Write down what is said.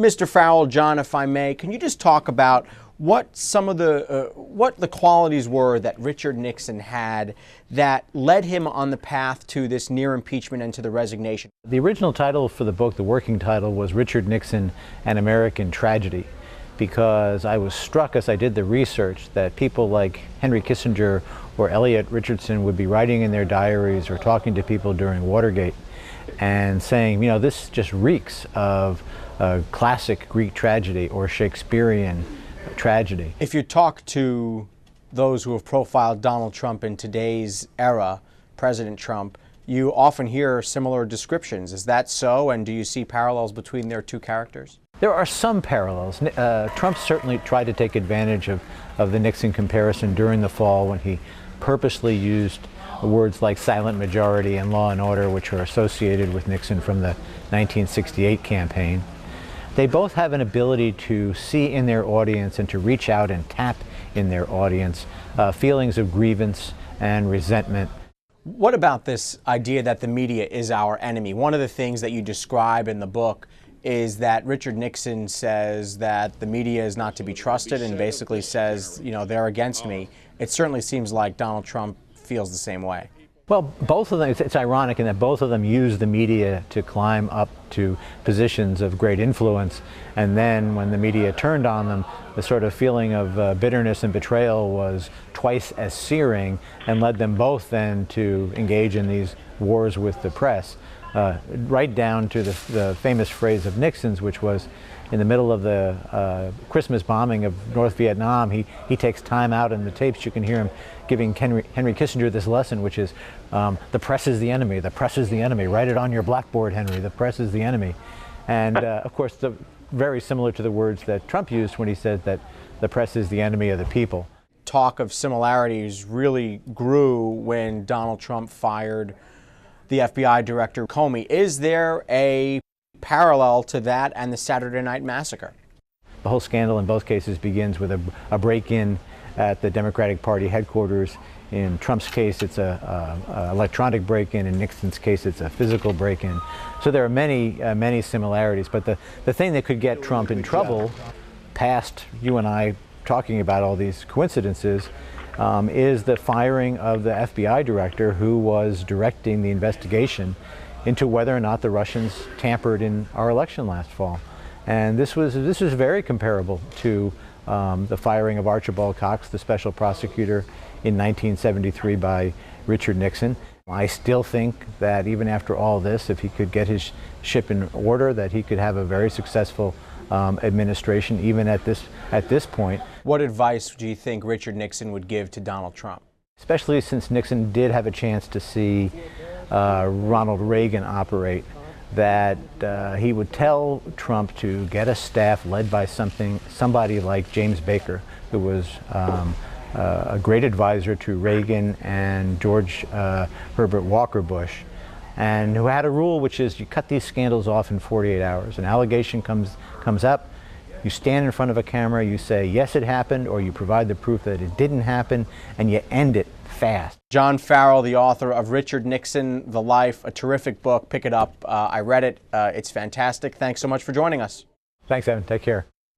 Mr. Farrell, John, if I may, can you just talk about what some of the qualities were that Richard Nixon had that led him on the path to this near impeachment and to the resignation? The original title for the book, the working title, was Richard Nixon, An American Tragedy, because I was struck as I did the research that people like Henry Kissinger or Elliot Richardson would be writing in their diaries or talking to people during Watergate and saying, you know, this just reeks of a classic Greek tragedy or Shakespearean tragedy. If you talk to those who have profiled Donald Trump in today's era, President Trump, you often hear similar descriptions. Is that so? And do you see parallels between their two characters? There are some parallels. Trump certainly tried to take advantage of the Nixon comparison during the fall when he purposely used words like silent majority and law and order, which are associated with Nixon from the 1968 campaign. They both have an ability to see in their audience and to reach out and tap in their audience feelings of grievance and resentment. What about this idea that the media is our enemy? One of the things that you describe in the book is that Richard Nixon says that the media is not to be trusted and basically says, you know, they're against me. It certainly seems like Donald Trump feels the same way. Well, both of them, it's ironic in that both of them use the media to climb up to positions of great influence, and then when the media turned on them, the sort of feeling of bitterness and betrayal was twice as searing and led them both then to engage in these wars with the press, right down to the famous phrase of Nixon's, which was in the middle of the Christmas bombing of North Vietnam, he takes time out in the tapes. You can hear him giving Henry Kissinger this lesson, which is the press is the enemy, the press is the enemy. Write it on your blackboard, Henry, the press is the enemy. And of course, very similar to the words that Trump used when he said that the press is the enemy of the people. Talk of similarities really grew when Donald Trump fired the FBI director Comey. Is there a parallel to that and the Saturday Night Massacre? The whole scandal in both cases begins with a break-in at the Democratic Party headquarters. In Trump's case, it's a electronic break-in. In Nixon's case, it's a physical break-in. So there are many similarities. But the thing that could get Trump in trouble, past you and I talking about all these coincidences, is the firing of the FBI director who was directing the investigation into whether or not the Russians tampered in our election last fall. And this was very comparable to the firing of Archibald Cox, the special prosecutor, in 1973 by Richard Nixon. I still think that even after all this, if he could get his ship in order, that he could have a very successful administration even at this point. What advice do you think Richard Nixon would give to Donald Trump? Especially since Nixon did have a chance to see Ronald Reagan operate, that he would tell Trump to get a staff led by somebody like James Baker, who was a great advisor to Reagan and George Herbert Walker Bush, and who had a rule which is you cut these scandals off in 48 hours. An allegation comes up, you stand in front of a camera, you say yes it happened, or you provide the proof that it didn't happen, and you end it fast. John Farrell, the author of Richard Nixon, The Life, a terrific book. Pick it up. I read it. It's fantastic. Thanks so much for joining us. Thanks, Evan. Take care.